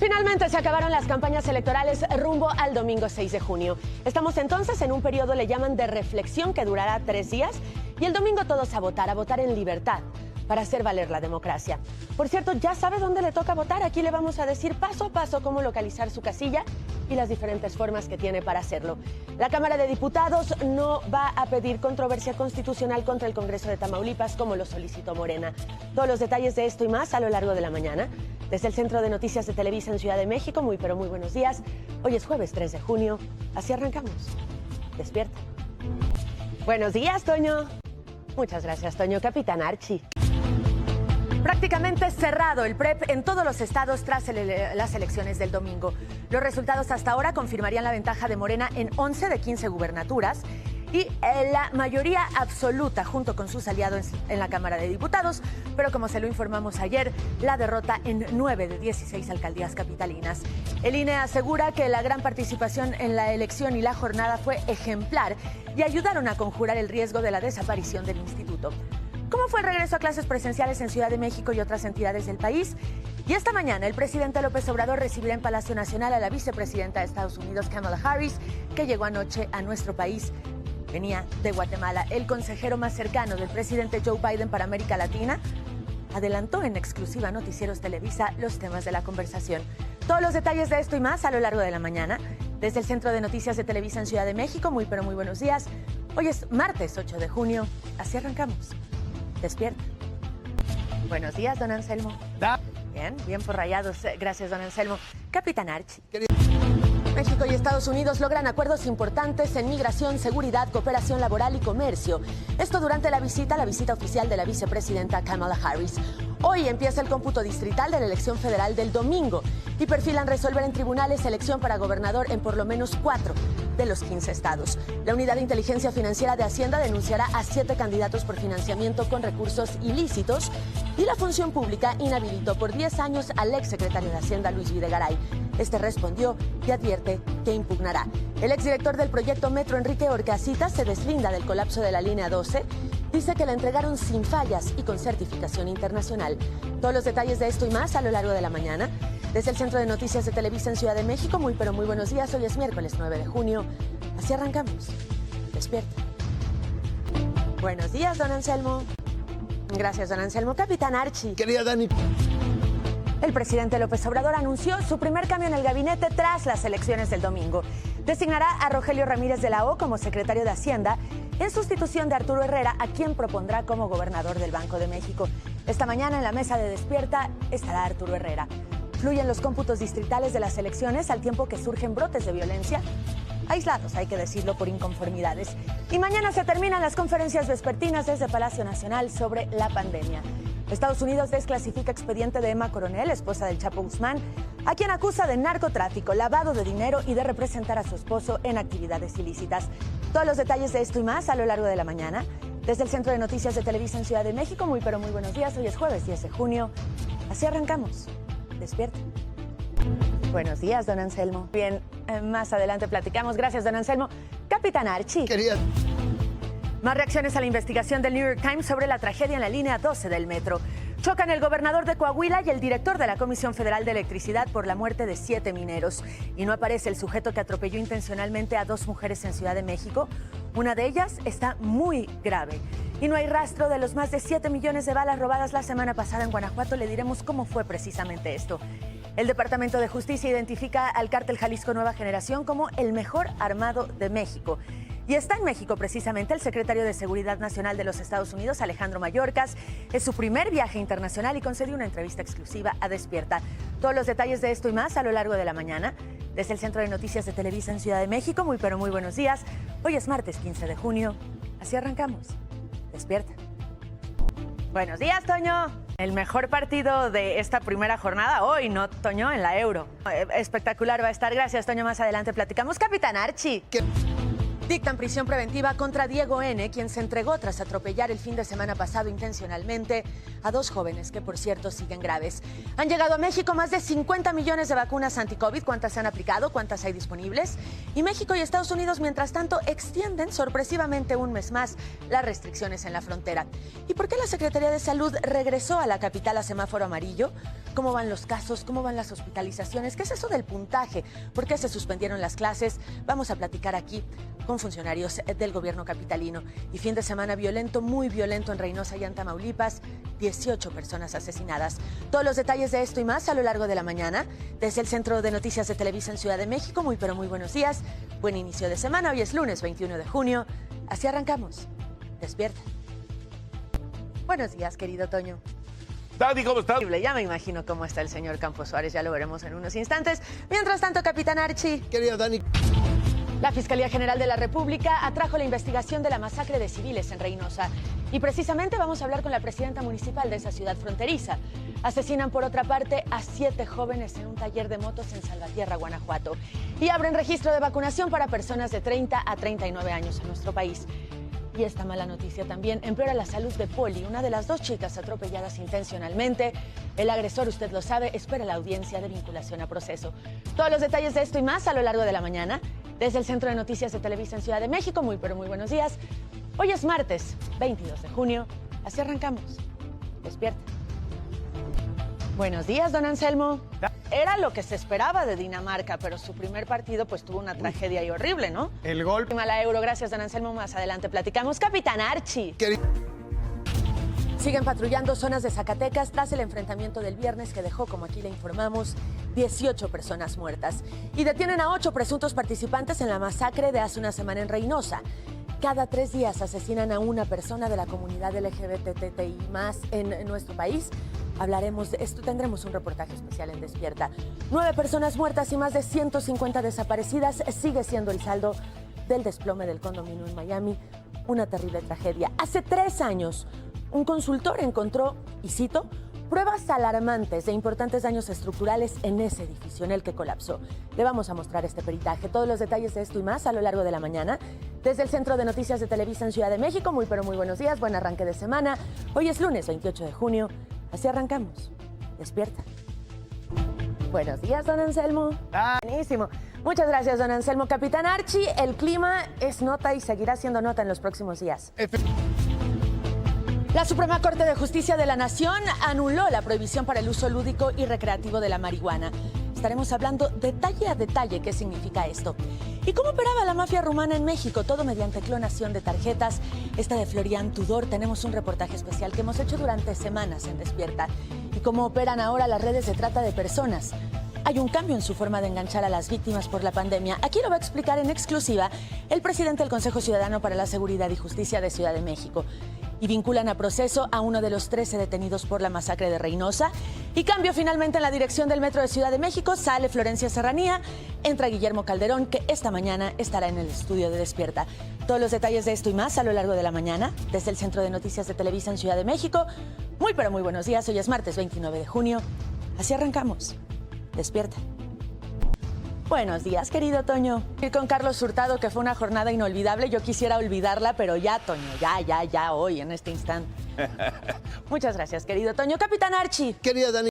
Finalmente se acabaron las campañas electorales rumbo al domingo 6 de junio. Estamos entonces en un periodo, le llaman, de reflexión que durará 3 días y el domingo todos a votar en libertad para hacer valer la democracia. Por cierto, ¿ya sabe dónde le toca votar? Aquí le vamos a decir paso a paso cómo localizar su casilla y las diferentes formas que tiene para hacerlo. La Cámara de Diputados no va a pedir controversia constitucional contra el Congreso de Tamaulipas como lo solicitó Morena. Todos los detalles de esto y más a lo largo de la mañana. Desde el Centro de Noticias de Televisa en Ciudad de México, muy buenos días. Hoy es jueves 3 de junio, así arrancamos. Despierta. Buenos días, Toño. Muchas gracias, Toño. Capitán Archie. Prácticamente cerrado el PREP en todos los estados tras las elecciones del domingo. Los resultados hasta ahora confirmarían la ventaja de Morena en 11 de 15 gubernaturas y la mayoría absoluta junto con sus aliados en la Cámara de Diputados, pero como se lo informamos ayer, la derrota en 9 de 16 alcaldías capitalinas. El INE asegura que la gran participación en la elección y la jornada fue ejemplar y ayudaron a conjurar el riesgo de la desaparición del instituto. ¿Cómo fue el regreso a clases presenciales en Ciudad de México y otras entidades del país? Y esta mañana el presidente López Obrador recibirá en Palacio Nacional a la vicepresidenta de Estados Unidos, Kamala Harris, que llegó anoche a nuestro país. Venía de Guatemala. El consejero más cercano del presidente Joe Biden para América Latina adelantó en exclusiva a Noticieros Televisa los temas de la conversación. Todos los detalles de esto y más a lo largo de la mañana. Desde el Centro de Noticias de Televisa en Ciudad de México, muy buenos días. Hoy es martes 8 de junio. Así arrancamos. Despierta. Buenos días, don Anselmo. Bien por rayados. Gracias, don Anselmo. Capitán Archie. México y Estados Unidos logran acuerdos importantes en migración, seguridad, cooperación laboral y comercio. Esto durante la visita oficial de la vicepresidenta Kamala Harris. Hoy empieza el cómputo distrital de la elección federal del domingo y perfilan resolver en tribunales elección para gobernador en por lo menos 4 de los 15 estados. La Unidad de Inteligencia Financiera de Hacienda denunciará a 7 candidatos por financiamiento con recursos ilícitos y la Función Pública inhabilitó por 10 años al exsecretario de Hacienda, Luis Videgaray. Este respondió y advierte que impugnará. El exdirector del proyecto Metro, Enrique Orcasitas, se deslinda del colapso de la línea 12. Dice que la entregaron sin fallas y con certificación internacional. Todos los detalles de esto y más a lo largo de la mañana. Desde el Centro de Noticias de Televisa en Ciudad de México, muy buenos días. Hoy es miércoles 9 de junio. Así arrancamos. Despierta. Buenos días, don Anselmo. Gracias, don Anselmo. Capitán Archie. Querida Dani. El presidente López Obrador anunció su primer cambio en el gabinete tras las elecciones del domingo. Designará a Rogelio Ramírez de la O como secretario de Hacienda en sustitución de Arturo Herrera, a quien propondrá como gobernador del Banco de México. Esta mañana en la mesa de Despierta estará Arturo Herrera. Fluyen los cómputos distritales de las elecciones al tiempo que surgen brotes de violencia, aislados, hay que decirlo, por inconformidades. Y mañana se terminan las conferencias vespertinas desde Palacio Nacional sobre la pandemia. Estados Unidos desclasifica expediente de Emma Coronel, esposa del Chapo Guzmán, a quien acusa de narcotráfico, lavado de dinero y de representar a su esposo en actividades ilícitas. Todos los detalles de esto y más a lo largo de la mañana. Desde el Centro de Noticias de Televisa en Ciudad de México, muy buenos días. Hoy es jueves 10 de junio. Así arrancamos. Despierta. Buenos días, don Anselmo. Bien, más adelante platicamos. Gracias, don Anselmo. Capitán Archie. Querida. Más reacciones a la investigación del New York Times sobre la tragedia en la línea 12 del metro. Chocan el gobernador de Coahuila y el director de la Comisión Federal de Electricidad por la muerte de 7 mineros. Y no aparece el sujeto que atropelló intencionalmente a 2 mujeres en Ciudad de México. Una de ellas está muy grave. Y no hay rastro de los más de 7 millones de balas robadas la semana pasada en Guanajuato. Le diremos cómo fue precisamente esto. El Departamento de Justicia identifica al Cártel Jalisco Nueva Generación como el mejor armado de México. Y está en México precisamente el secretario de Seguridad Nacional de los Estados Unidos, Alejandro Mayorkas. Es su primer viaje internacional y concedió una entrevista exclusiva a Despierta. Todos los detalles de esto y más a lo largo de la mañana. Desde el Centro de Noticias de Televisa en Ciudad de México, muy buenos días. Hoy es martes 15 de junio. Así arrancamos. Despierta. Buenos días, Toño. El mejor partido de esta primera jornada hoy, ¿no, Toño? En la Euro. Espectacular va a estar. Gracias, Toño. Más adelante platicamos. Capitán Archie. Dictan prisión preventiva contra Diego N., quien se entregó tras atropellar el fin de semana pasado intencionalmente a 2 jóvenes que, por cierto, siguen graves. Han llegado a México más de 50 millones de vacunas anti-COVID. ¿Cuántas se han aplicado? ¿Cuántas hay disponibles? Y México y Estados Unidos, mientras tanto, extienden sorpresivamente un mes más las restricciones en la frontera. ¿Y por qué la Secretaría de Salud regresó a la capital a semáforo amarillo? ¿Cómo van los casos? ¿Cómo van las hospitalizaciones? ¿Qué es eso del puntaje? ¿Por qué se suspendieron las clases? Vamos a platicar aquí con funcionarios del gobierno capitalino. Y fin de semana violento, muy violento en Reynosa y en Tamaulipas, 18 personas asesinadas. Todos los detalles de esto y más a lo largo de la mañana, desde el Centro de Noticias de Televisa en Ciudad de México. Muy pero muy buenos días, buen inicio de semana. Hoy es lunes 21 de junio, así arrancamos. Despierta. Buenos días, querido Toño. Dani, ¿cómo estás? Ya me imagino cómo está el señor Campos Suárez, ya lo veremos en unos instantes. Mientras tanto, Capitán Archie. Querida Dani. La Fiscalía General de la República atrajo la investigación de la masacre de civiles en Reynosa. Y precisamente vamos a hablar con la presidenta municipal de esa ciudad fronteriza. Asesinan, por otra parte, a 7 jóvenes en un taller de motos en Salvatierra, Guanajuato. Y abren registro de vacunación para personas de 30 a 39 años en nuestro país. Y esta mala noticia también empeora la salud de Poli, una de las 2 chicas atropelladas intencionalmente. El agresor, usted lo sabe, espera la audiencia de vinculación a proceso. Todos los detalles de esto y más a lo largo de la mañana, desde el Centro de Noticias de Televisa en Ciudad de México. Muy pero muy buenos días. Hoy es martes, 22 de junio. Así arrancamos. Despierta. Buenos días, don Anselmo. Era lo que se esperaba de Dinamarca, pero su primer partido pues tuvo una tragedia y horrible, ¿no? El gol. Mala Euro, gracias, don Anselmo. Más adelante platicamos. Capitán Archie. Siguen patrullando zonas de Zacatecas tras el enfrentamiento del viernes que dejó, como aquí le informamos, 18 personas muertas. Y detienen a 8 presuntos participantes en la masacre de hace una semana en Reynosa. Cada 3 días asesinan a una persona de la comunidad LGBTTI+ en nuestro país. Hablaremos de esto, tendremos un reportaje especial en Despierta. 9 personas muertas y más de 150 desaparecidas sigue siendo el saldo del desplome del condominio en Miami. Una terrible tragedia. Hace 3 años, un consultor encontró, y cito, pruebas alarmantes de importantes daños estructurales en ese edificio en el que colapsó. Le vamos a mostrar este peritaje. Todos los detalles de esto y más a lo largo de la mañana. Desde el Centro de Noticias de Televisa en Ciudad de México. Muy pero muy buenos días, buen arranque de semana. Hoy es lunes 28 de junio. Así arrancamos. Despierta. Buenos días, don Anselmo. Buenísimo. Muchas gracias, don Anselmo. Capitán Archie, el clima es nota y seguirá siendo nota en los próximos días. La Suprema Corte de Justicia de la Nación anuló la prohibición para el uso lúdico y recreativo de la marihuana. Estaremos hablando detalle a detalle qué significa esto. ¿Y cómo operaba la mafia rumana en México? Todo mediante clonación de tarjetas. Esta de Florian Tudor. Tenemos un reportaje especial que hemos hecho durante semanas en Despierta. ¿Y cómo operan ahora las redes de trata de personas? Hay un cambio en su forma de enganchar a las víctimas por la pandemia. Aquí lo va a explicar en exclusiva el presidente del Consejo Ciudadano para la Seguridad y Justicia de Ciudad de México. Y vinculan a proceso a uno de los 13 detenidos por la masacre de Reynosa. Y cambio finalmente en la dirección del Metro de Ciudad de México. Sale Florencia Serranía, entra Guillermo Calderón, que esta mañana estará en el estudio de Despierta. Todos los detalles de esto y más a lo largo de la mañana, desde el Centro de Noticias de Televisa en Ciudad de México. Muy pero muy buenos días, hoy es martes 29 de junio. Así arrancamos. Despierta. Buenos días, querido Toño. Y con Carlos Hurtado, que fue una jornada inolvidable. Yo quisiera olvidarla, pero ya, Toño, ya, hoy, en este instante. Muchas gracias, querido Toño. Capitán Archie. Querida Dani.